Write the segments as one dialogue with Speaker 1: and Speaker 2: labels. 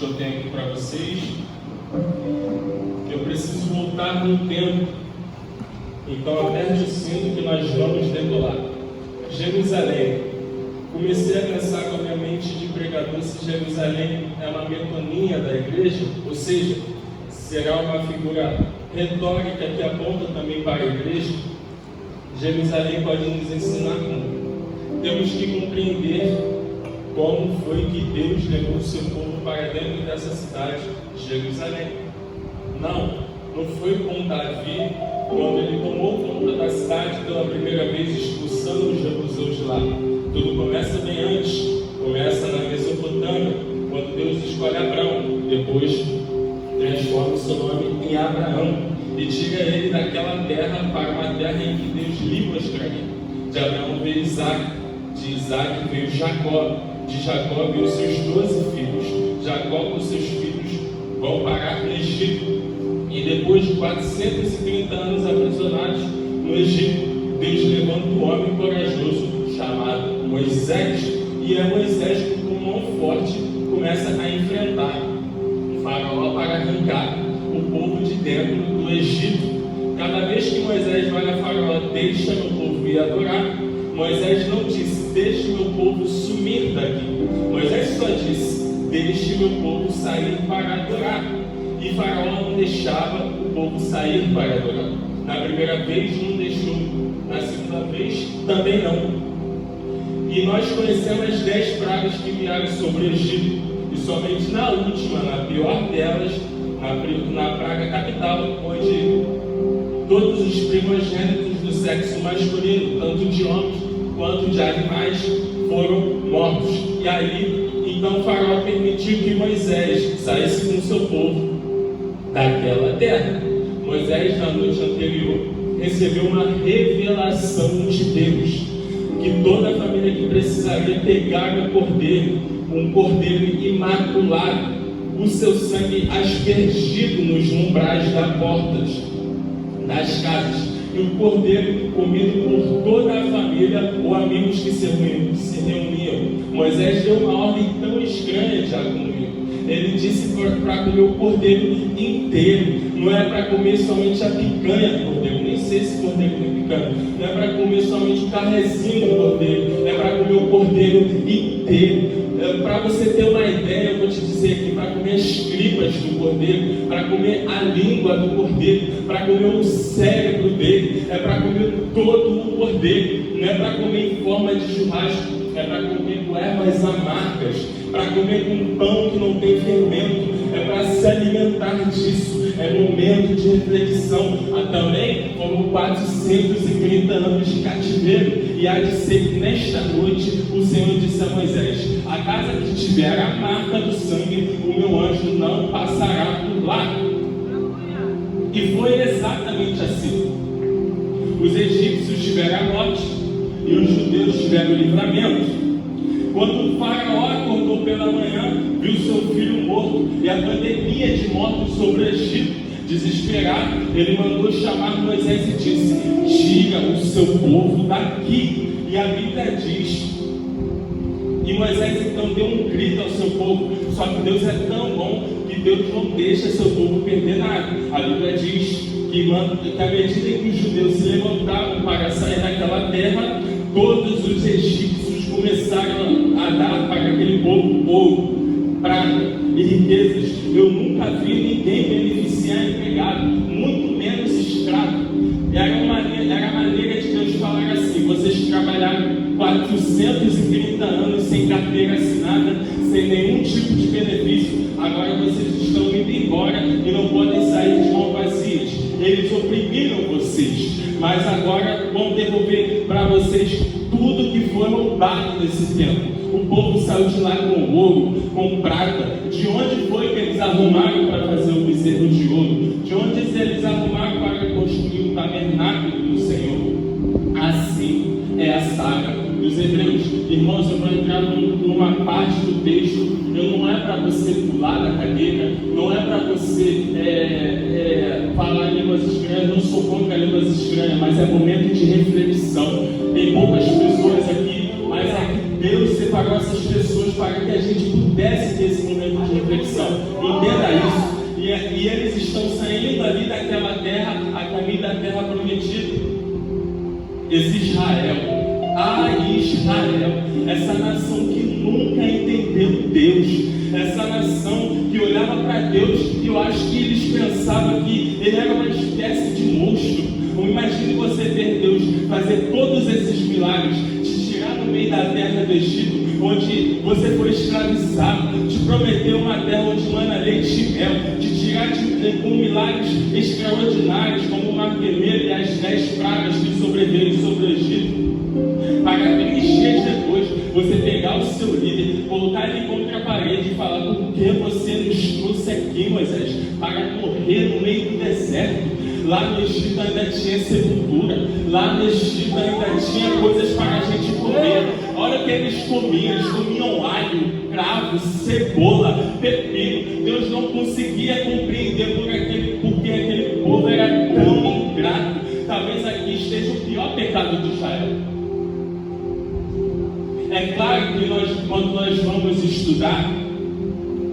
Speaker 1: que eu tenho aqui para vocês. Eu preciso voltar no tempo. Então aperte o cinto que nós vamos decolar. Jerusalém. Comecei a pensar com a minha mente de pregador se Jerusalém é uma metonia da igreja, ou seja, será uma figura retórica que aponta também para a igreja. Jerusalém pode nos ensinar muito. Temos que compreender como foi que Deus levou o seu povo para dentro dessa cidade, Jerusalém. Não foi com Davi, quando ele tomou conta da cidade pela primeira vez, expulsando os jebuseus de lá. Tudo começa bem antes, começa na Mesopotâmia, quando Deus escolhe Abraão, depois transforma o seu nome em Abraão e tira ele daquela terra para uma terra em que Deus lhe mostraria. De Abraão veio Isaac, de Isaac veio Jacó, de Jacó veio seus 12 filhos. Jacó com seus filhos vão parar no Egito. E depois de 430 anos aprisionados no Egito, Deus levanta um homem corajoso chamado Moisés. E é Moisés que com mão forte começa a enfrentar o faraó para arrancar o povo de dentro do Egito. Cada vez que Moisés vai a faraó, deixa meu povo ir adorar, Moisés não disse, deixe meu povo sumir daqui. Moisés só disse, deixe meu povo sair para adorar. E faraó não deixava o povo sair para adorar. Na primeira vez não deixou, na segunda vez também não. E nós conhecemos as 10 pragas que vieram sobre o Egito. E somente na última, na pior delas, na praga capital, onde todos os primogênitos do sexo masculino, tanto de homens quanto de animais, foram mortos. E aí, então, o faraó permitiu que Moisés saísse com o seu povo daquela terra. Moisés, na noite anterior, recebeu uma revelação de Deus, que toda a família que precisaria pegar um cordeiro imaculado, o seu sangue aspergido nos umbrais das portas das casas, e o cordeiro comido por toda a família ou amigos que se reuniam. Moisés deu uma ordem tão estranha de comer. Ele disse para comer o cordeiro inteiro. Não é para comer somente a picanha do cordeiro. Nem sei se cordeiro tem picanha. Não é para comer somente o carrezinho do cordeiro. É para comer o cordeiro inteiro. Para você ter uma ideia, eu vou te dizer aqui, para comer as tripas do cordeiro, para comer a língua do cordeiro, para comer o cérebro dele, é para comer todo o cordeiro. Não é para comer em forma de churrasco, é para comer com ervas amargas, para comer com pão que não tem fermento, é para se alimentar disso. É momento de reflexão. Também foram 430 anos de cativeiro, e há de ser que nesta noite o Senhor disse a Moisés: a casa que tiver a marca do sangue, o meu anjo não passará por lá. E foi exatamente assim. Os egípcios tiveram a morte e os judeus tiveram o livramento. Quando o faraó acordou pela manhã, viu seu filho morto e a pandemia de mortos sobre o Egito. Desesperado, ele mandou chamar Moisés e disse: tira o seu povo daqui. E a Bíblia diz, e Moisés então deu um grito ao seu povo. Só que Deus é tão bom que Deus não deixa seu povo perder nada. A Bíblia diz que à medida que os judeus se levantavam para sair daquela terra, todos os egípcios começaram a dar para aquele povo ouro, prata e riquezas. Eu nunca vi ninguém beneficiar empregado, muito menos escravo. Era a maneira de Deus falar assim: vocês trabalharam 430 anos sem carteira assinada, sem nenhum tipo de benefício, agora vocês estão indo embora e não podem sair de mãos vazias. Eles oprimiram vocês, mas agora vão devolver para vocês tudo que foi roubado nesse tempo. O povo saiu de lá com ouro, com prata. De onde foi que eles arrumaram para fazer o bezerro de ouro? De onde eles arrumaram para construir o tabernáculo do Senhor? Assim é a saga dos Hebreus. Irmãos, eu vou entrar numa parte do texto. Não é para você pular da cadeira, não é para você falar línguas estranhas. Não sou contra línguas estranhas, mas é momento de reflexão. Tem poucas pessoas aqui, mas aqui Deus separou essas pessoas para que a gente pudesse ter esse momento de reflexão. aquela terra a caminho da terra prometida. Esse Israel, Israel, essa nação que nunca entendeu Deus, essa nação que olhava para Deus e eu acho que eles pensavam que ele era uma espécie de monstro. Imagine você ver Deus fazer todos esses milagres, te tirar no meio da terra do Egito, onde você foi escravizado, te prometeu uma terra onde mana leite e mel, te tirar com milagres extraordinários, como o mar vermelho e as 10 pragas que sobreveio sobre o Egito, para 3 dias depois você pegar o seu líder, colocar ele contra a parede e falar: por que você nos trouxe aqui, Moisés, para morrer no meio do deserto? Lá no Egito ainda tinha sepultura, lá no Egito ainda tinha coisas para a gente comer. Olha o que eles comiam alho, cravo, cebola, pepino. Deus não conseguia compreender porque aquele povo era tão ingrato. Talvez aqui esteja o pior pecado de Israel. É claro que quando nós vamos estudar,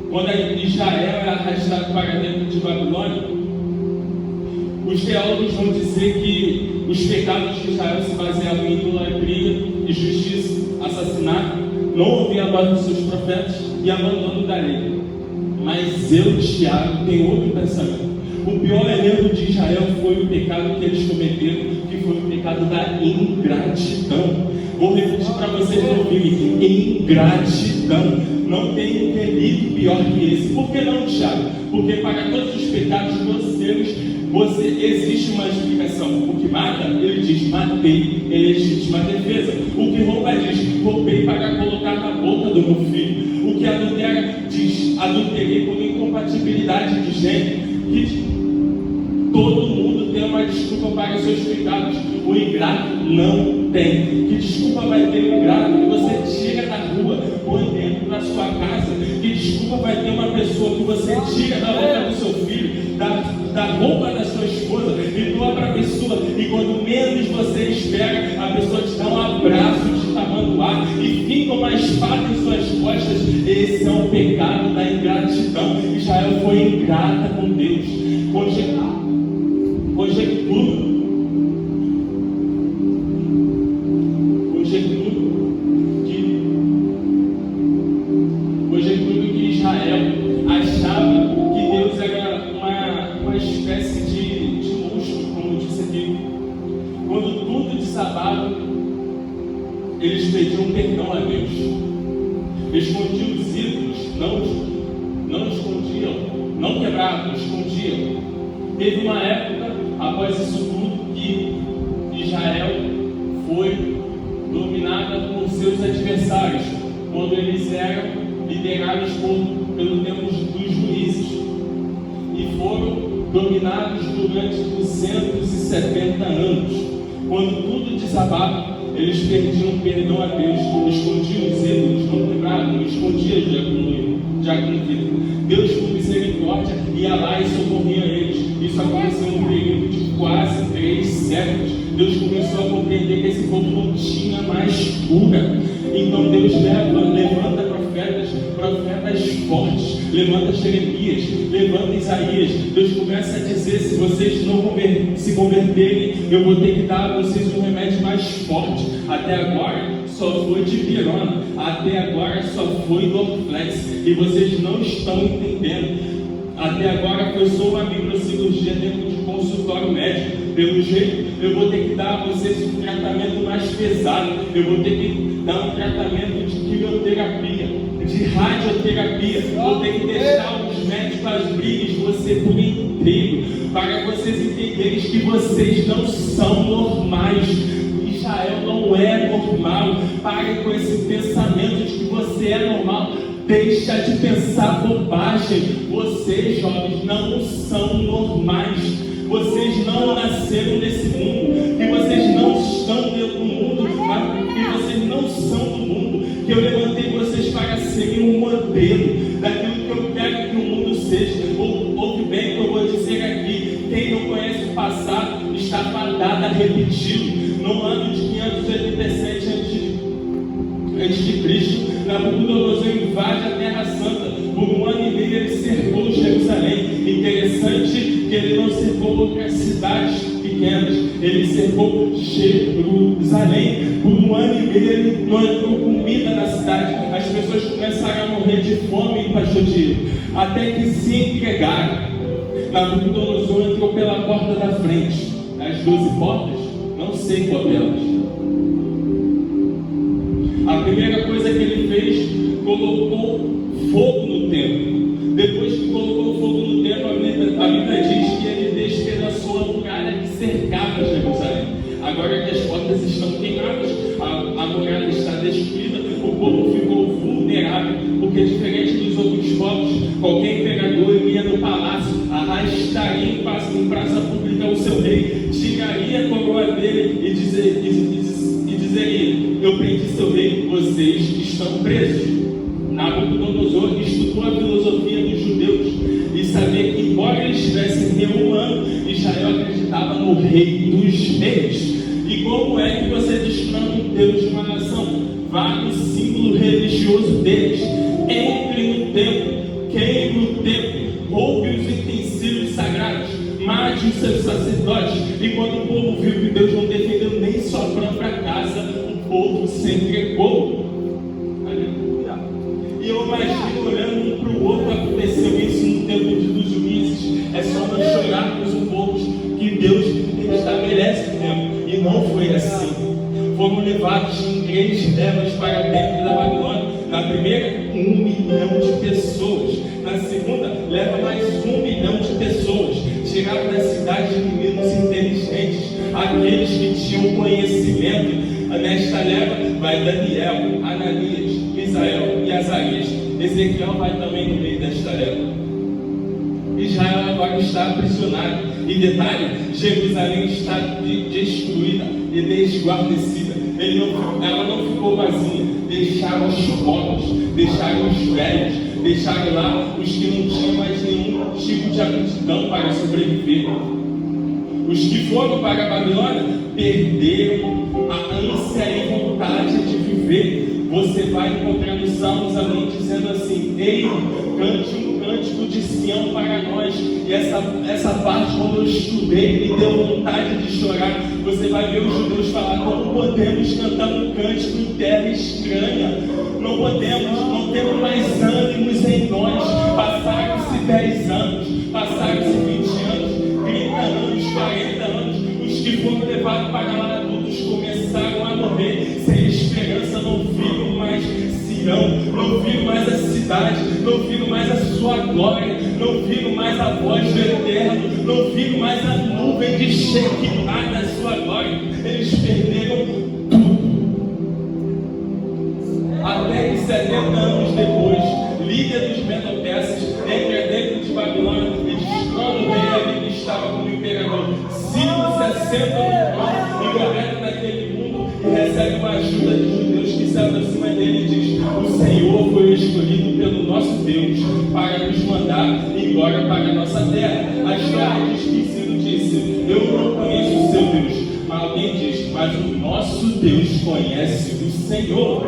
Speaker 1: quando Israel era arrastado para dentro de Babilônia, os teólogos vão dizer que os pecados de Israel se baseavam em idolatria, injustiça, assassinato, não ouvir a voz dos seus profetas e abandono da lei. Mas eu, Tiago, tenho outro pensamento. O pior erro de Israel foi o pecado que eles cometeram, que foi o pecado da ingratidão. Vou repetir para vocês ouvirem: ingratidão. Não tem um delito pior que esse. Por que não, Tiago? Porque para todos os pecados existe uma explicação. O que mata, ele diz: matei, é legítima defesa. O que rouba diz: roubei para colocar na boca do meu filho. O que adultera diz: adulterei por incompatibilidade de gênero. Que todo mundo tem uma desculpa para os seus pecados. O ingrato não tem. Que desculpa vai ter o ingrato que você tira da rua, põe dentro da sua casa? Que desculpa vai ter uma pessoa que você tira da boca do seu filho, da roupa da sua esposa e doa para a pessoa, e quando menos você espera, a pessoa te dá um abraço de tamanduá e fica uma espada em suas costas? Esse é o pecado da ingratidão. Israel foi ingrata com Deus. Conjecturo que Israel achava que Deus era uma espécie de monstro, como disse aqui. Quando tudo desabava, eles pediam perdão a Deus. Escondiam os ídolos, não escondiam, não quebravam, escondiam. Teve uma época, após isso tudo, que Israel foi dominada por seus adversários, quando eles eram liderados pelo tempo dos juízes, e foram dominados durante 270 anos. Quando tudo desabava, eles pediam perdão a Deus, escondiam os ídolos, não quebravam, não escondiam diácono Vitor. Deus, por misericórdia, ia lá e socorria eles. Isso aconteceu num período de quase 3 séculos. Deus começou a compreender que esse povo não tinha mais cura. Então Deus levanta profetas fortes, levanta Jeremias, levanta Isaías. Deus começa a dizer: se vocês não se converterem, eu vou ter que dar a vocês um remédio mais forte. Até agora só foi de pirona, até agora só foi Dorflex, e vocês não estão entendendo. Até agora foi só uma microcirurgia dentro de consultório médico. Pelo jeito, eu vou ter que dar a vocês um tratamento mais pesado. Eu vou ter que dar um tratamento de quimioterapia, de radioterapia. Vou ter que deixar os médicos abrirem você por inteiro, para vocês entenderem que vocês não são normais. Israel não é normal. Pare com esse pensamento de que você é normal. Deixa de pensar bobagem. Vocês, jovens, não são normais. Vocês não nasceram nesse mundo. E vocês não estão dentro do mundo. E vocês não são do mundo. Que eu levantei vocês para serem um modelo daquilo que eu quero que o mundo seja. Ouve bem o que eu vou dizer aqui. Quem não conhece o passado está fadado a repeti-lo. No ano de 587 a.C., Nabucodonosor invade a Terra Santa. Por 1 ano e meio ele cercou Jerusalém. Interessante que ele não cercou outras cidades pequenas, ele cercou Jerusalém. Por 1 ano e meio ele não entrou comida na cidade. As pessoas começaram a morrer de fome, pastor Diego, até que se entregaram. Nabucodonosor entrou pela porta da frente. As 12 portas, não sei qual delas. A primeira coisa que ele fez, colocou fogo no templo. Depois que colocou fogo no templo, a Bíblia diz que ele despedaçou a muralha que cercava Jerusalém. Agora que as portas estão queimadas, a muralha está destruída, o povo ficou vulnerável, porque diferente dos outros povos, qualquer imperador ia no palácio, arrastaria em praça pública o seu rei, tiraria a coroa dele e dizeria: eu prendi seu rei, vocês estão presos. Nabucodonosor estudou a filosofia dos judeus e sabia que, embora ele estivesse em um ano, Israel acreditava no rei dos reis. E como é que você destrona o Deus de uma nação? Vá no símbolo religioso deles, entre no templo, queime o templo, roube os utensílios sagrados, mate os seus sacerdotes. E quando o povo viu que Deus não defendeu nem sua própria casa, o povo se entregou. E eu imagino, olhando um para o outro, aconteceu isso no tempo dos juízes. É só nós chorarmos um pouco que Deus estabelece o tempo. E não foi assim. Foram levados em 3 levas para dentro da Babilônia. Na primeira, 1 milhão de pessoas. Na segunda, leva mais 1 milhão de pessoas. Tiraram da cidade de meninos inteligentes, aqueles que tinham conhecimento. Nesta leva vai Daniel, Ananias, Misael e Azarias. Ezequiel vai também no meio desta leva. Israel agora está aprisionado. E detalhe, Jerusalém está destruída e desguarnecida. Ela não ficou vazia. Deixaram os pobres, deixaram os velhos, deixaram lá os que não tinham mais nenhum tipo de aptidão para sobreviver. Os que foram para a Babilônia perderam a ânsia e vontade de viver. Você vai encontrar nos Salmos alguém dizendo assim: ei, cante um cântico de Sião para nós. E essa parte, quando eu estudei, me deu vontade de chorar. Você vai ver os judeus falar: como podemos cantar um cântico em terra estranha? Não podemos, não temos mais ânimos em nós. Passaram-se 10 anos, passaram-se 20 anos, 30 anos, 40 anos. Os que foram levados para lá adultos começaram a morrer sem esperança. Não viram mais Sião, não viram mais a cidade, não viram mais a sua glória, não viram mais a voz do Eterno, não viram mais a nuvem de Shekinah da sua glória. Eles perderam tudo. Até que 70 anos depois, líder dos Medo-Persas entra dentro de Babilônia e destrona o rei ali que estava como imperador. Ciro 60 no trono e governa naquele mundo e recebe uma ajuda de judeus que se aproxima dele e diz: o Senhor foi escolhido pelo nosso Deus para nos mandar embora para a nossa terra. A história diz que Ciro disse: eu não conheço o seu Deus. Mas alguém diz: mas o nosso Deus conhece o Senhor.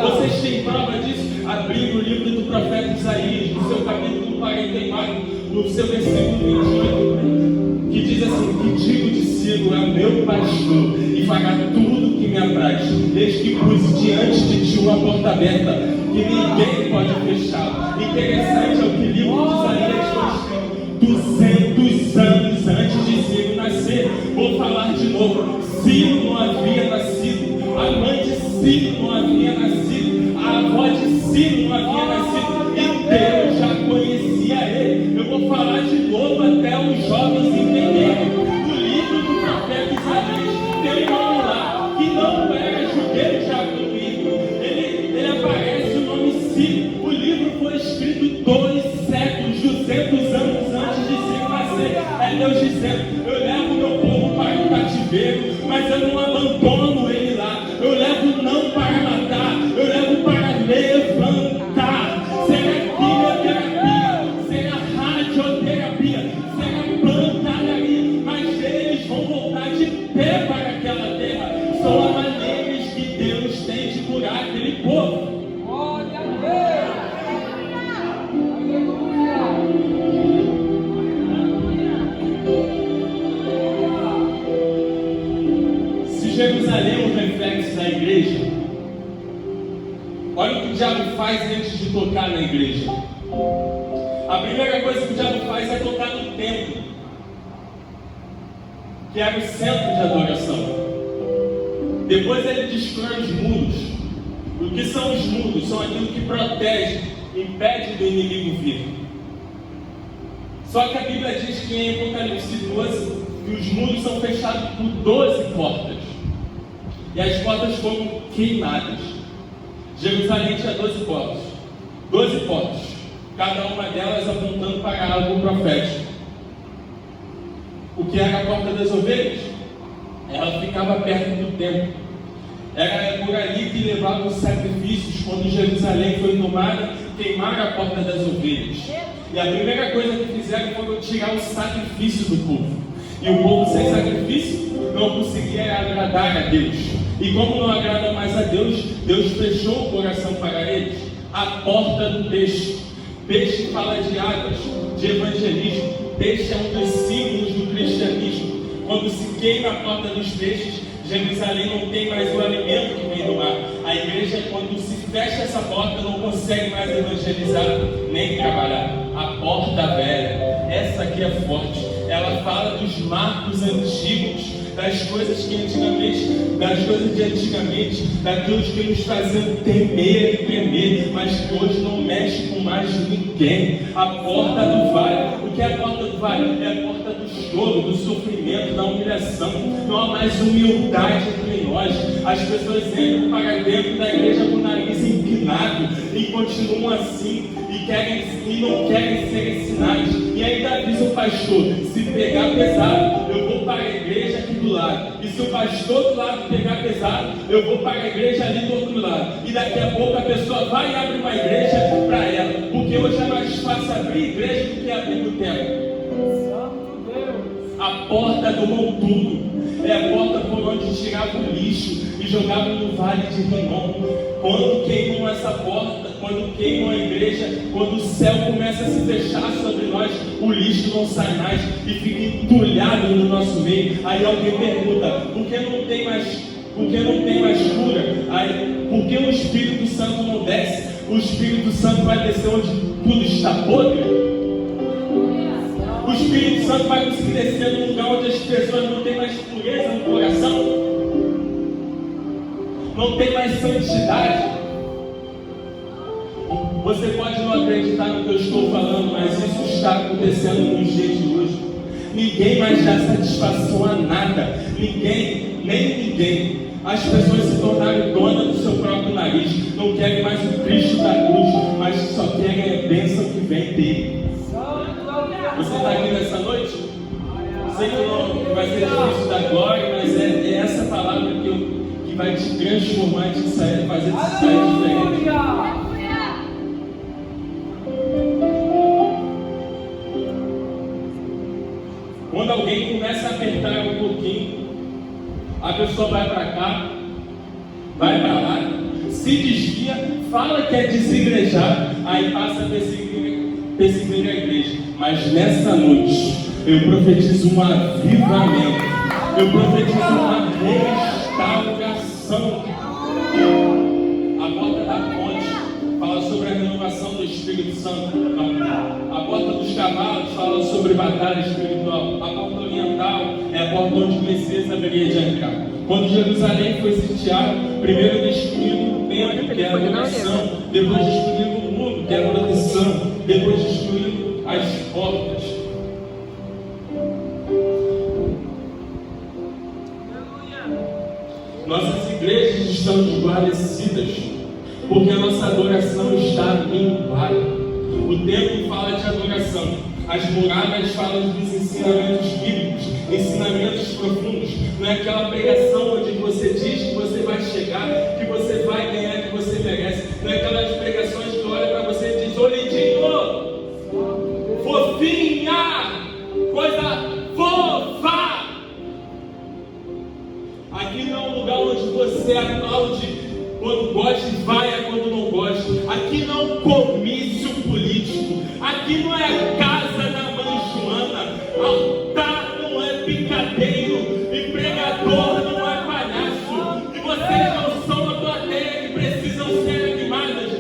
Speaker 1: Vocês têm prova disso? Abrindo o livro do profeta Isaías, no seu capítulo 44, no seu versículo 28, que diz assim: que digo de Ciro é meu pastor e fará tudo que me apraz. Desde que pus diante de ti uma porta aberta que ninguém pode fechar. Interessante é o que o livro de Isaías foi escrito 200 anos antes de Ciro nascer. Vou falar de novo: Ciro não havia nascido, a mãe de Ciro não havia nascido, a avó de Ciro não havia nascido, e Deus já conhecia ele. Eu vou falar de novo até os jovens entenderem. No livro do profeta Isaías tem um homem lá que não era judeu já comigo. Ele aparece o nome Ciro. O livro foi escrito 2 séculos, 200 anos antes de Ciro nascer. É Deus dizendo: eu levo meu povo para o cativeiro, mas eu não abandono ele lá. Eu levo não para matar, eu levo para levantar. Será quimioterapia, será radioterapia, será pancadaria, mas eles vão voltar de pé para aquela terra. São as maneiras que Deus tem de curar aquele povo.
Speaker 2: Glória a Deus! Aleluia!
Speaker 1: faz antes de tocar na igreja? A primeira coisa que o diabo faz é tocar no templo, que era o centro de adoração. Depois ele destrói os muros. O que são os muros? São aquilo que protege, impede do inimigo vir. Só que a Bíblia diz que em Apocalipse 12, que os muros são fechados por 12 portas. E as portas foram queimadas. Jerusalém tinha 12 portas. 12 portas. Cada uma delas apontando para algo profético. O que era a porta das ovelhas? Ela ficava perto do templo. Era por ali que levavam os sacrifícios. Quando Jerusalém foi tomada, queimaram a porta das ovelhas. E a primeira coisa que fizeram foi tirar o sacrifício do povo. E o povo sem sacrifício não conseguia agradar a Deus. E como não agrada mais a Deus, Deus fechou o coração para eles. A porta do peixe. Peixe fala de águas, de evangelismo. Peixe é um dos símbolos do cristianismo. Quando se queima a porta dos peixes, Jerusalém não tem mais o alimento que vem do mar. A igreja, quando se fecha essa porta, não consegue mais evangelizar, nem trabalhar. A porta velha, essa aqui é forte. Ela fala dos marcos antigos, das coisas de antigamente, daqueles que nos faziam temer e tremer, mas que hoje não mexe com mais ninguém. A porta do vale. O que é a porta do vale? É a porta do choro, do sofrimento, da humilhação. Não há mais humildade entre nós. As pessoas entram para dentro da igreja com o nariz empinado e continuam assim e não querem ser ensinados. E ainda diz o pastor: se pegar pesado, eu vou para a igreja aqui do lado. E se o pastor do lado pegar pesado, eu vou para a igreja ali do outro lado. E daqui a pouco a pessoa vai e abre uma igreja para ela. Porque hoje é mais fácil abrir igreja do que abrir o templo. A porta do monturo é a porta por onde tirava o lixo e jogava no vale de Rinom. Quando queimam essa porta, quando queimam a igreja, quando o céu começa a se fechar sobre nós, o lixo não sai mais e fica entulhado no nosso meio. Aí alguém pergunta: por que não tem mais cura? Aí, por que o Espírito Santo não desce? O Espírito Santo vai descer onde tudo está podre? O Espírito Santo vai conseguir descer num lugar onde as pessoas não têm mais pureza no coração, não tem mais santidade. Você pode não acreditar no que eu estou falando, mas isso está acontecendo nos dias de hoje. Ninguém mais dá satisfação a nada. Ninguém, nem ninguém. As pessoas se tornaram donas do seu próprio nariz. Não querem mais o Cristo da cruz, mas só querem a bênção que vem dele. Você está aqui nessa noite? Sei que não vai ser difícil da glória, mas é essa palavra que vai te transformar, te sair, fazer te sair diferente. Quando alguém começa a apertar um pouquinho, a pessoa vai para cá, vai para lá, se desvia, fala que é desigrejado, aí passa a perseguir a igreja. Mas nessa noite, eu profetizo um avivamento, eu profetizo uma restauração. A porta da ponte fala sobre a renovação do Espírito Santo. A porta dos cavalos fala sobre batalha espiritual. A porta oriental é a porta onde o Messias haveria de entrar. Quando Jerusalém foi sitiada, primeiro destruíram o templo, que é a adoração, depois destruíram o mundo, que é a proteção, depois destruíram as portas. Nossas igrejas estão desguarnecidas porque a nossa adoração está minguada. O templo fala de adoração, as muralhas falam dos ensinamentos bíblicos, ensinamentos profundos. Não é aquela pregação onde você diz que você vai chegar, que você vai ganhar, que você merece. Não é aquelas pregações que olha para você e diz: ô lindinho, fofinha, coisa fofa. Aqui não é um lugar onde você aplaude quando gosta e vai quando não gosta. Aqui não é um comício político. Aqui não é a casa da mãe Joana. Altar não é picadeiro e pregador não é palhaço. E vocês não são a plateia que precisam ser animadas.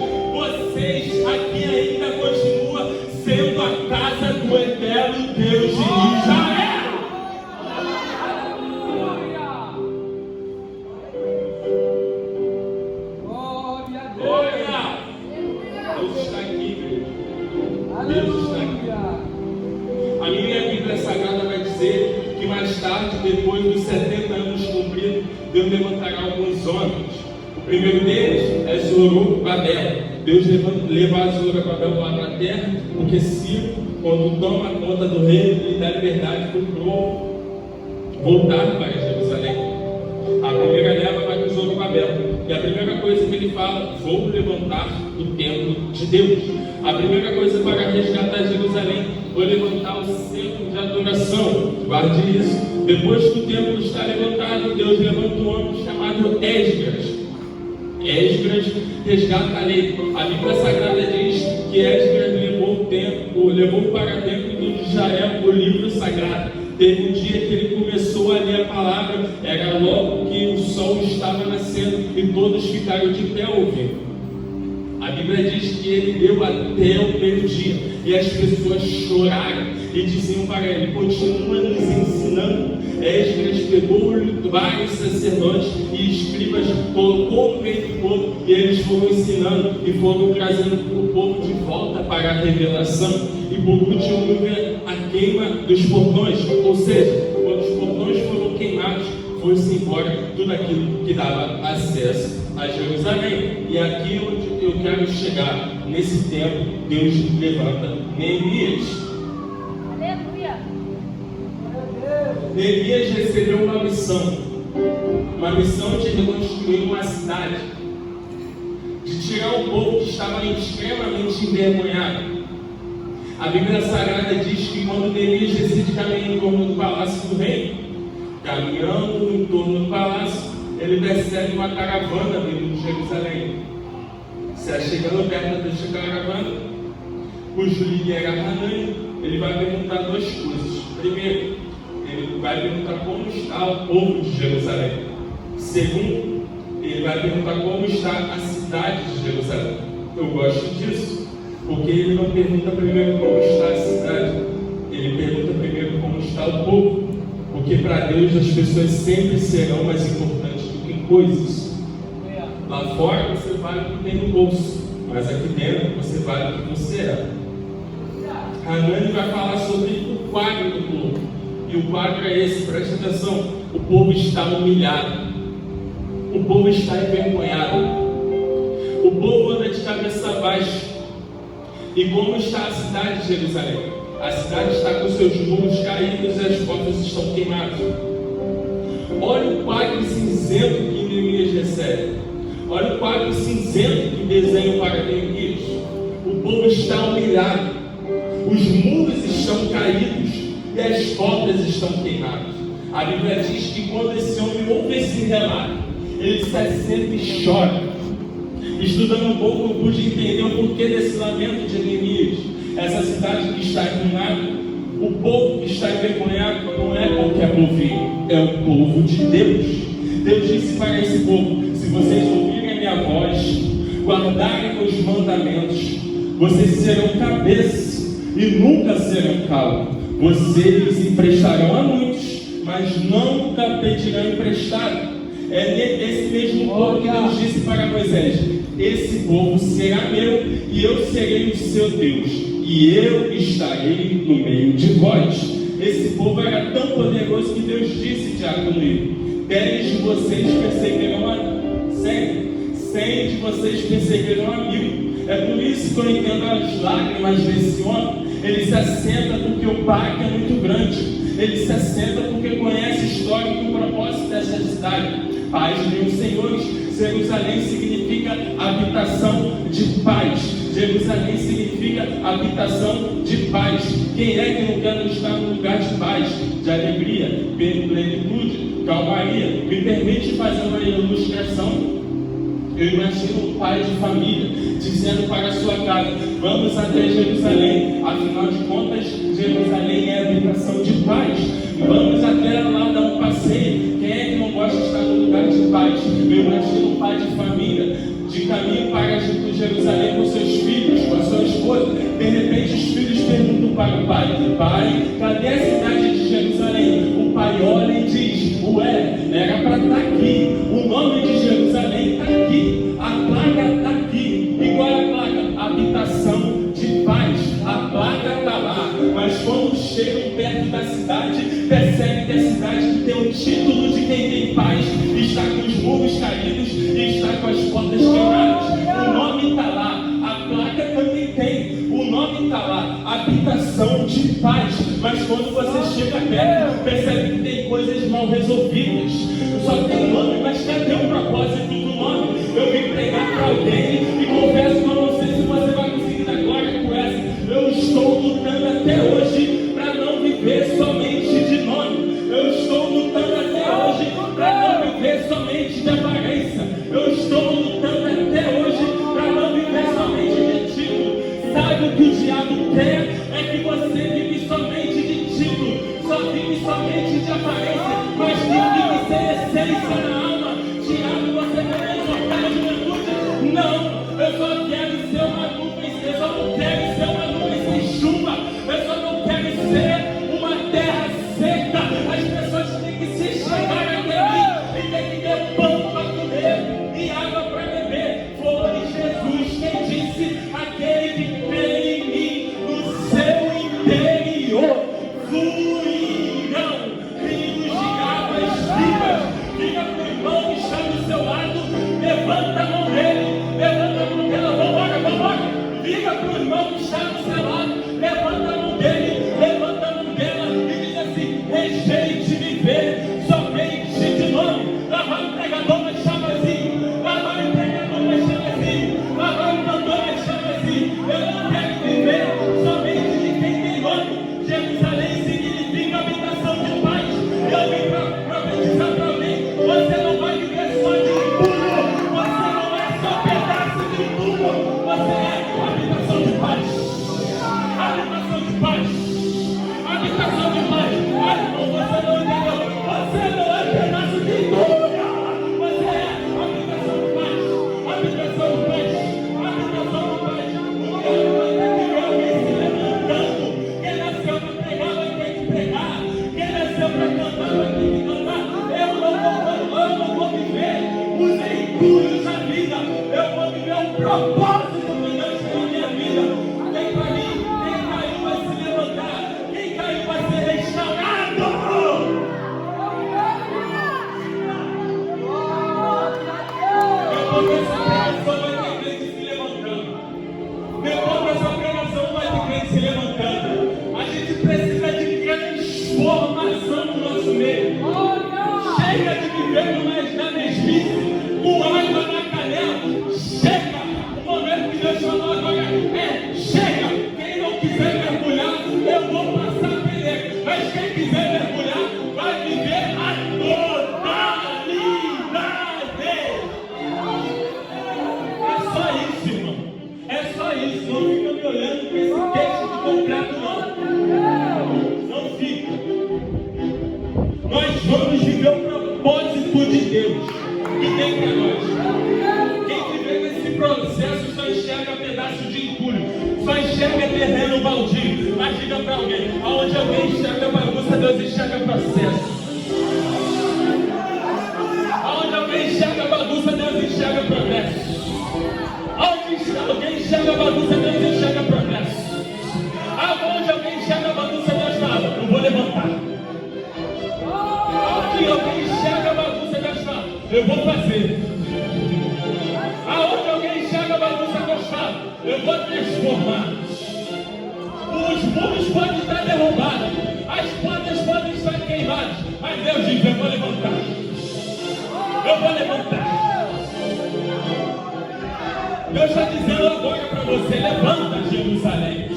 Speaker 1: Deus está aqui. A minha Bíblia Sagrada vai dizer que mais tarde, depois dos 70 anos cumpridos, Deus levantará alguns homens. O primeiro deles é Zorobabel. Deus leva Zorobabel lá para a terra, porque Ciro, quando toma conta do reino, ele dá liberdade para o povo voltar para Jerusalém. A primeira leva vai para Zorobabel. E a primeira coisa que ele fala: vou levantar o templo de Deus. A primeira coisa para resgatar Jerusalém, vou levantar o centro de adoração. Guarde isso. Depois que o templo está levantado, Deus levanta um homem chamado Esdras. Esdras resgata a lei. A Bíblia Sagrada diz que Esdras levou para dentro de Israel o livro sagrado. Teve um dia que ele começou a ler a palavra, era logo que o sol estava nascendo e todos ficaram de pé ouvindo. A Bíblia diz que ele leu até o meio-dia e as pessoas choraram e diziam para ele: continua nos ensinando. Esdras pegou vários sacerdotes e escribas, colocou no meio do povo e eles foram ensinando e foram trazendo o povo de volta para a revelação. E por último houve a queima dos portões, ou seja, quando os portões foram queimados, foi-se embora tudo aquilo que dava acesso a Jerusalém. E aqui onde eu quero chegar, nesse tempo, Deus levanta Neemias.
Speaker 2: Aleluia!
Speaker 1: Neemias recebeu uma missão de reconstruir uma cidade, de tirar o povo que estava extremamente envergonhado. A Bíblia Sagrada diz que quando Neemias decide caminhar em torno do palácio do rei, caminhando em torno do palácio, ele percebe uma caravana vindo de Jerusalém. Chegando perto desta caravana, cujo líder era Hanani, ele vai perguntar duas coisas. Primeiro, ele vai perguntar como está o povo de Jerusalém. Segundo, ele vai perguntar como está a cidade de Jerusalém. Eu gosto disso, porque ele não pergunta primeiro como está a cidade, ele pergunta primeiro como está o povo. Porque para Deus as pessoas sempre serão mais importantes do que coisas. Lá fora você vale o que tem no bolso, mas aqui dentro você vale o que você é. Hanani vai falar sobre o quadro do povo. E o quadro é esse, preste atenção: o povo está humilhado, o povo está envergonhado, o povo anda de cabeça baixa. E como está a cidade de Jerusalém? A cidade está com seus muros caídos e as portas estão queimadas. Olha o quadro cinzento que Neemias recebe. Olha o quadro cinzento que desenha para Neemias. O povo está humilhado, os muros estão caídos e as portas estão queimadas. A Bíblia diz que quando esse homem ouve esse relato, ele se senta e chora. Estudando um pouco, eu pude entender o porquê desse lamento de Neemias. Essa cidade que está arruinada, o povo que está envergonhado, não é qualquer povinho, é o povo de Deus. Deus disse para esse povo: se vocês ouvirem a minha voz, guardarem meus mandamentos, vocês serão cabeça e nunca serão calo. Vocês emprestarão a muitos, mas nunca pedirão emprestado. É esse mesmo povo que Deus disse para Moisés: esse povo será meu e eu serei o seu Deus, e eu estarei no meio de vós. Esse povo era tão poderoso que Deus disse, Diácono Igor: 10 de vocês perseguirão a 100 de vocês perseguirão a 1000. É por isso que eu entendo as lágrimas desse homem. Ele se assenta porque o pacto é muito grande. Ele se assenta porque conhece a história e o propósito desta cidade. Paz, meus senhores, Jerusalém significa habitação de paz. Jerusalém significa habitação de paz. Quem é que não quer estar num lugar de paz, de alegria, plenitude, calmaria? Me permite fazer uma ilustração. Eu imagino um pai de família dizendo para a sua casa: vamos até Jerusalém, afinal de contas, Jerusalém é habitação de paz. Vamos até lá dar um passeio. Quem é que não gosta de estar num lugar de paz? Eu imagino um pai de família de caminho para Jerusalém com seus filhos, com a sua esposa. De repente os filhos perguntam para o pai: pai, cadê a cidade de Jerusalém? O pai olha e diz: ué, era para estar aqui. O nome de Jerusalém está aqui. A placa está aqui. E qual é a placa? Habitação de paz. A placa cidade, percebe que a cidade tem o título de quem tem paz, está com os muros caídos e está com as portas quebradas. O nome está lá, a placa também tem, o nome está lá, habitação de paz. Mas quando você chega perto, percebe que tem coisas mal resolvidas. Só tem nome, mas cadê o propósito do nome? Eu vim pregar para alguém e confesso que eu não sei se você vai conseguir dar glória com essa. Eu estou lutando até hoje para não viver somente de nome. Eu estou lutando até hoje para não viver somente de aparência. Eu estou lutando até hoje para não viver somente de título. Sabe o que o diabo quer? É que você vive somente de título, só vive somente de aparência, mas que vive sem essência na alma. Diabo, você quer exortar a juventude? Não, eu só quero ser uma nuvem, eu só não quero ser uma nuvem sem chuva, eu só não quero ser uma terra seca. As pessoas têm que se chegar até mim e têm que ter pão para comer e água para beber. Foi Jesus quem disse: aquele que crê em mim, no seu interior fluirão rios de águas vivas. Diga para o irmão que está do seu lado, levanta a mão dele, levanta a mão dela, vambora, vambora. Diga para o irmão que está do seu lado, levanta a mão dele, levanta a mão dela e diz assim: rejeite viver somente de nome. Lá vai o pregador, mas chama assim, lá vai o pregador, mas chama assim, lá vai o cantor, mas chama assim. Eu não quero viver somente de quem tem nome. Jerusalém significa habitação de paz. Eu vim para profetizar para alguém: você não vai viver só de tudo, você não é só pedaço de tudo, você é habitação de paz. Habitação de paz. Habitação de paz. Ai, irmão, você não entendeu. Você não é pedaço de tudo. Você é habitação de paz. Habitação de paz. Habitação de paz. O diabo vai ter que ver alguém se levantando. Quem nasceu para pregar vai ter que pregar. Quem nasceu para cantar vai ter que cantar. Eu não vou viver os entulhos da vida. Eu vou viver um propósito que Deus tem na minha vida. Vem para mim. Quem caiu vai se levantar. Quem caiu vai ser restaurado. Depois dessa pregação vai ter crente se levantando. Depois dessa pregação vai ter crente se levantando. A gente precisa de transformação no nosso meio. Chega de viver mais na mesmice, com água na canela. Chega! O momento que Deus falou agora é: chega! Quem não quiser mergulhar, eu vou passar a peleira. Mas quem quiser mergulhar, vai viver a totalidade. É só isso, irmão. É só isso. Não fica me olhando com esse queixo de concreto, não. Não fica. Nós vamos viver o propósito de Deus que tem para nós. Quem viver nesse processo só enxerga pedaço de entulho, só enxerga terreno baldio. Mas diga para alguém: aonde alguém enxerga bagunça, Deus enxerga processo. Aonde alguém enxerga bagunça, Deus enxerga progresso. Aonde alguém enxerga bagunça, Deus enxerga progresso. Aonde alguém enxerga bagunça, Deus fala: eu vou levantar. Aonde alguém enxerga bagunça, Deus fala: eu vou fazer. Aonde alguém enxerga bagunça, Deus fala: eu vou transformar. Os muros podem estar derrubados, as portas podem estar queimadas, mas Deus diz: eu vou levantar. Eu vou levantar. Deus está dizendo agora para você: levanta, Jerusalém.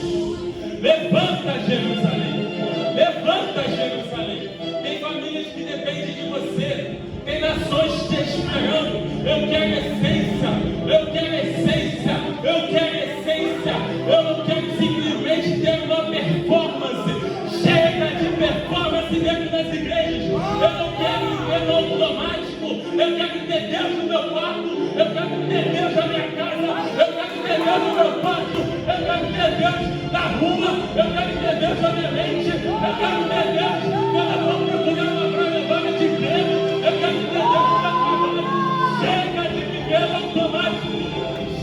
Speaker 1: Levanta, Jerusalém. Levanta, Jerusalém. Tem famílias que dependem de você. Tem nações te esperando. Eu quero essência. Eu quero essência. Eu quero essência. Eu não quero simplesmente ter uma performance. Chega de performance dentro das igrejas. Eu não quero viver no automático. Eu quero ter Deus no meu quarto. Eu quero ter Deus na minha casa. Eu quero ter Deus no meu quarto. Eu quero ter Deus na rua. Eu quero ter Deus na minha mente. Eu quero ter Deus quando eu vou procurar uma vaga de emprego. Eu quero ter Deus no meu trabalho. Chega de viver no automático.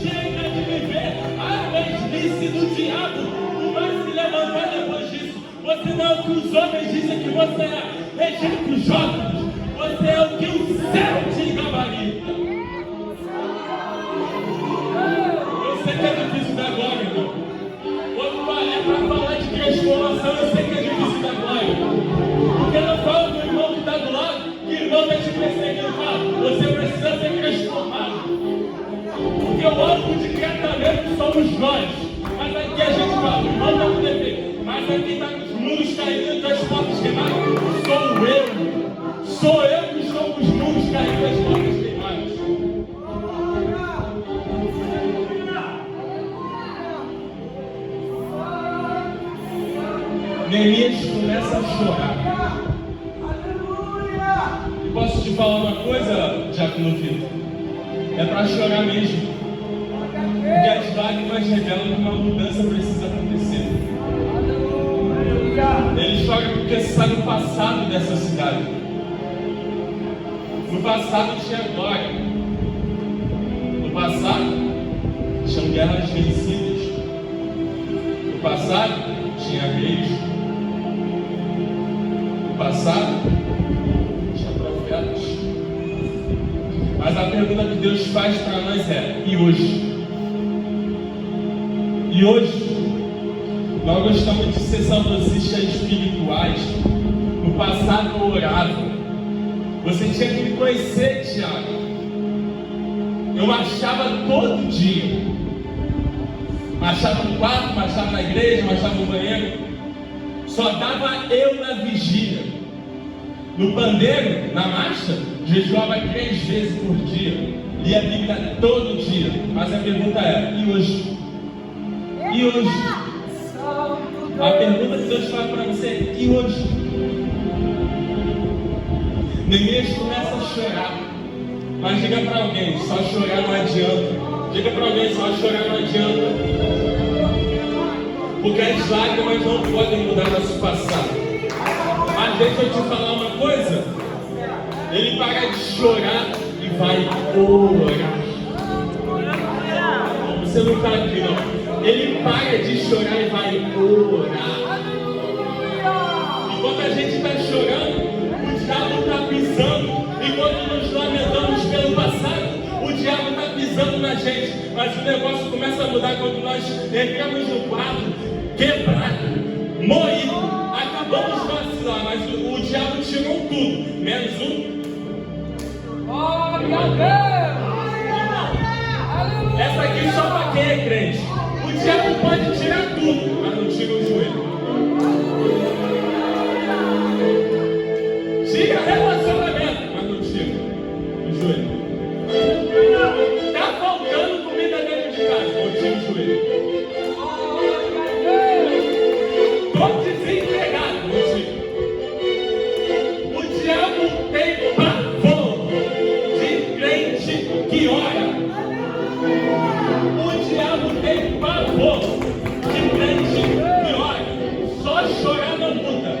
Speaker 1: Chega de viver a mesmice do diabo. Não vai se levantar depois disso. Você não é o que os homens dizem que você é. Rejeita os homens. Você é o que o céu te gabarita. Eu sei que é difícil dar glória, irmão. Quando é para falar de transformação, eu sei que é difícil dar glória. Porque não fala do irmão que está do lado, que o irmão está te perseguindo. Fala, você precisa ser transformado. Porque o alvo de tratamento somos nós. Mas aqui a gente fala, o irmão está com defeito. Mas aqui está com os muros caindo e as portas queimadas. Sou eu. Sou eu que estou com os muros caindo e as portas queimadas. Neemias começa a chorar. E posso te falar uma coisa, Diácono Vitor? É para chorar mesmo. Porque as lágrimas revelam que uma mudança precisa acontecer. Ele chora porque sabe o passado dessa cidade. No passado tinha glória. No passado tinham guerras vencidas. No passado tinha reis. No passado tinha profetas. Mas a pergunta que Deus faz para nós é: e hoje? E hoje, nós gostamos de ser saudosistas espirituais. No passado eu orava. Você tinha que me conhecer, Tiago. Eu marchava todo dia. Marchava no quarto, marchava na igreja, marchava no banheiro. Só dava eu na vigília. No pandeiro, na marcha, jejuava 3 vezes por dia. Lia a Bíblia todo dia. Mas a pergunta é: e hoje? E hoje? A pergunta que Deus faz para você é: e hoje? Neemias começa a chorar. Mas diga para alguém: só chorar não adianta. Diga para alguém: só chorar não adianta. Porque as lágrimas não podem mudar nosso passado. Mas deixa eu te falar uma coisa. Ele para de chorar e vai orar. Você não está aqui, não. Ele para de chorar e vai orar. Enquanto a gente está chorando, o diabo está pisando. Enquanto nos lamentamos pelo passado, o diabo está pisando na gente. Mas o negócio começa a mudar quando nós entramos no quadro quebrado, moído. Acabamos de vacilar, mas o diabo tirou tudo, menos um. Essa aqui só para quem é crente. O diabo pode tirar tudo, mas não tira o joelho. Tira relacionamento, mas não tira o joelho. Está faltando comida dentro de casa, não tira o joelho. Estou desempregado, não tira. O diabo tem pavor de crente que ora. O diabo tem pavor de crente que ora. Só chorar não muda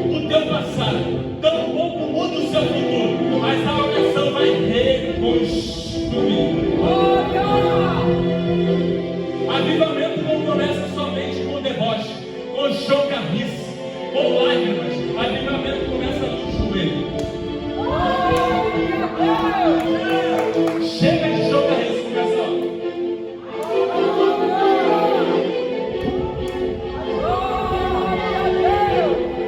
Speaker 1: o teu passado. Tampouco muda o seu futuro. Mas a oração vai reconstruir. Avivamento não começa somente com deboche, com chocarrice, com lágrimas. Avivamento começa no joelho. Chega de chocarrice, começa ó.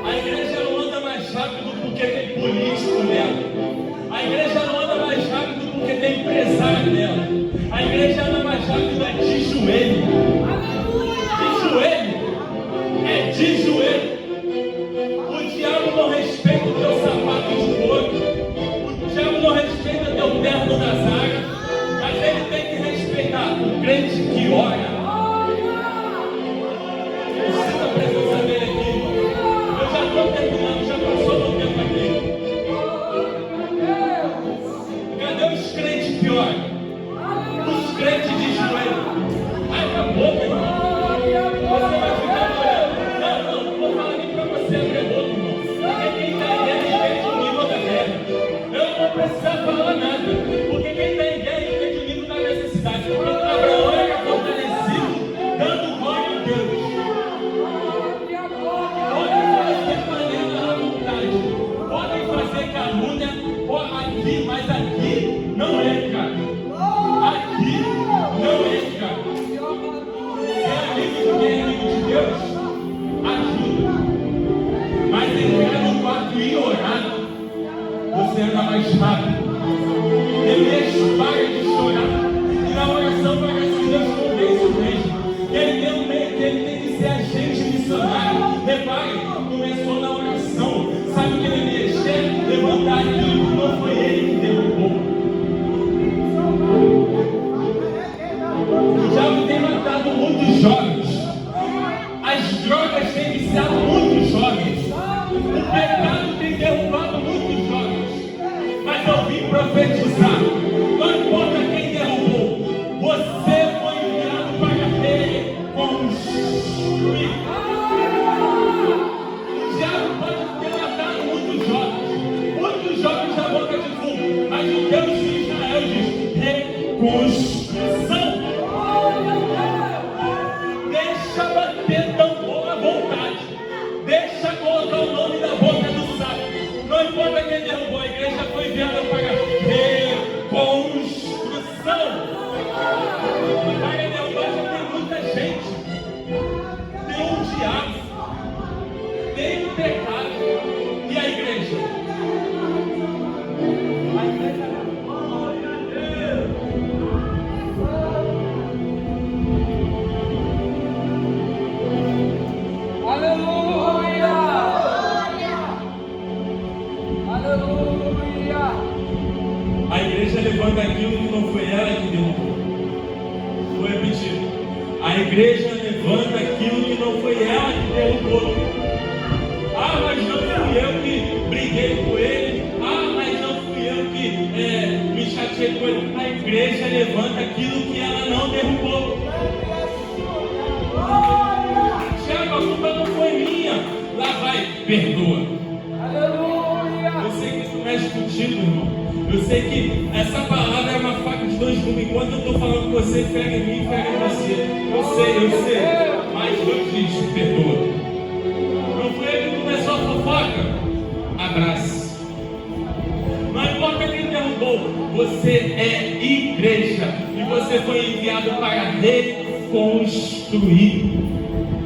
Speaker 1: A igreja não anda mais rápido porque tem político nela. A igreja não anda mais rápido porque tem empresário nela. A igreja anda mais rápido de joelho. De joelho. É de joelho. O diabo não respeita o teu sapato de couro. O diabo não respeita teu terno da zaga. Mas ele tem que respeitar o crente que ora. Eu sinto a presença dele aqui, irmão. Eu já estou terminando, já passou meu tempo aqui. Cadê os crentes que oram? Os crentes de joelho. Acabou, meu irmão. Você vai ficar orando. Não vou falar nem para você abrir a boca, irmão. Porque quem está em guerra entende o nível da guerra. Eu não vou precisar falar nada. Porque quem está em guerra entende o nível da necessidade. Porque Abraão era fortalecido, dando glória a Deus. mais rápido. Deus para de chorar. E na oração parece que Deus convence o mesmo. Que ele tem que ser agente missionário. Repare, começou na oração. Sabe o que ele mexer? Levantar aquilo que não foi ele que derrubou. O diabo tem matado muitos jovens. As drogas têm viciado muitos jovens. O pecado tem derrubado muitos jovens. Mas eu vim profetizar. Não importa quem derrubou, você foi enviado para reconstruir. O diabo pode ter matado muitos jovens da boca de fumo, mas o Deus de Israel diz: reconstrução. Deixa bater tambor à vontade. Deixa colocar o nome da boca do sábio. Não importa quem derrubou, a igreja foi enviada para reconstrução. Para derrubar já tem muita gente. Tem um diabo. Tem um pecado. E a igreja? A igreja glória a Deus.
Speaker 3: Aleluia! Aleluia!
Speaker 1: A igreja levanta aquilo que não foi ela que derrubou. Vou repetir. A igreja levanta aquilo que não foi ela que derrubou. Ah, mas não fui eu que briguei com ele. Ah, mas não fui eu que me chateei com ele. A igreja levanta aquilo que ela não derrubou. Tiago, a culpa não foi minha. Lá vai, perdoa.
Speaker 3: Aleluia!
Speaker 1: Eu sei que isso mexe contigo, irmão. Eu sei que essa palavra é uma faca de dois gumes. Enquanto eu estou falando com você, pega em mim, pega em você. Eu sei. Mas Deus diz, perdoa. Não foi ele que começou a fofoca? Abraço. Não importa quem derrubou, você é igreja. E você foi enviado para reconstruir.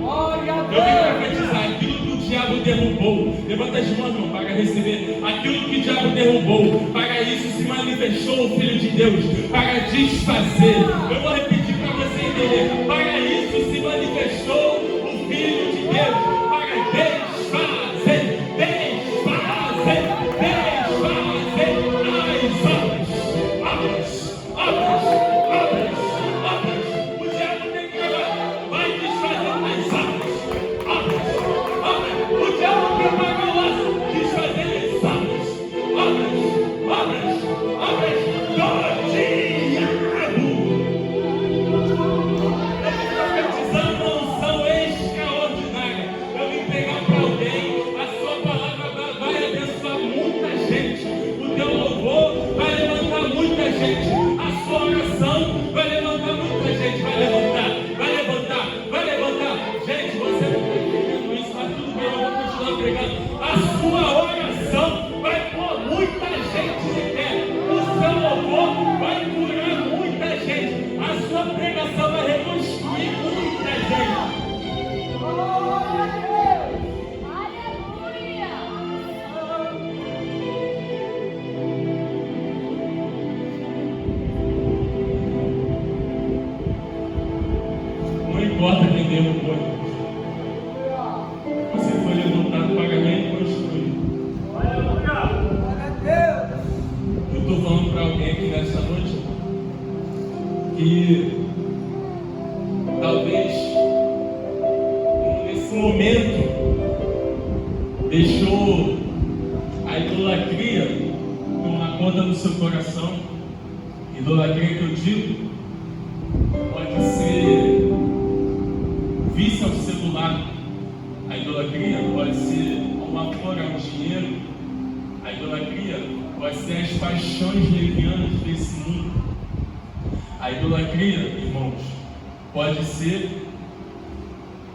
Speaker 1: Eu vim profetizar aquilo que o diabo derrubou. Levanta as mãos, irmão, para receber. Aquilo que o diabo derrubou. Para isso se manifestou o Filho de Deus. Para desfazer. Eu vou repetir para você entender. Para isso se manifestou o Filho de Deus. Para desfazer. Desfazer. Desfazer as obras. O diabo tem que trabalhar. Vai desfazer as obras. O diabo preparou o laço, desfazer as obras do diabo. Profetizando uma unção extraordinária. Eu vim pegar para alguém, a sua palavra vai abençoar muita gente. O teu louvor vai levantar muita gente. A sua oração vai levantar muita gente. Vai levantar. Gente, você não está entendendo isso, mas tudo bem, eu vou continuar pregando. A sua oração vai pôr muita gente de pé. O seu louvor vai curar muita gente. A sua pregação vai reconstruir muita gente. Não importa quem derrubou. Você foi levantado para reconstruir. Eu estou falando para alguém aqui nessa noite que talvez nesse momento deixou a idolatria tomar conta do seu coração. Idolatria que eu digo pode ser vício ao celular. A idolatria pode ser um amor ao dinheiro. A idolatria pode ser as paixões levianas desse mundo. A idolatria, irmãos, pode ser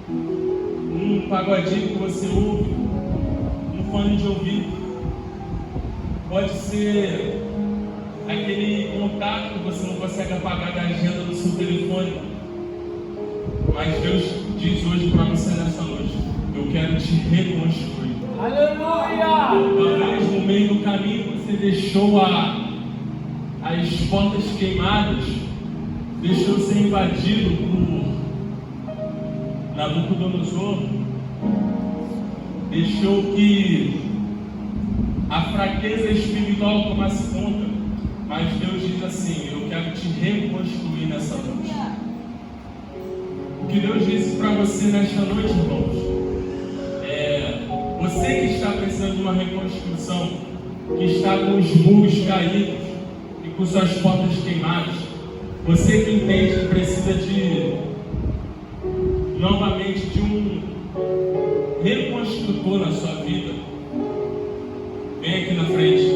Speaker 1: um pagodinho que você ouve, um fone de ouvido. Pode ser aquele contato que você não consegue apagar da agenda do seu telefone. Mas Deus diz hoje para você nessa noite: eu quero te reconstruir.
Speaker 3: Aleluia!
Speaker 1: Talvez no meio do caminho você deixou as portas queimadas, deixou ser invadido por Nabucodonosor, deixou que a fraqueza espiritual tomasse conta, mas Deus diz assim: eu quero te reconstruir nessa noite. O que Deus disse para você nesta noite, irmãos, você que está precisando de uma reconstrução, que está com os muros caídos e com suas portas queimadas, você que entende que precisa novamente de um reconstrutor na sua vida, vem aqui na frente.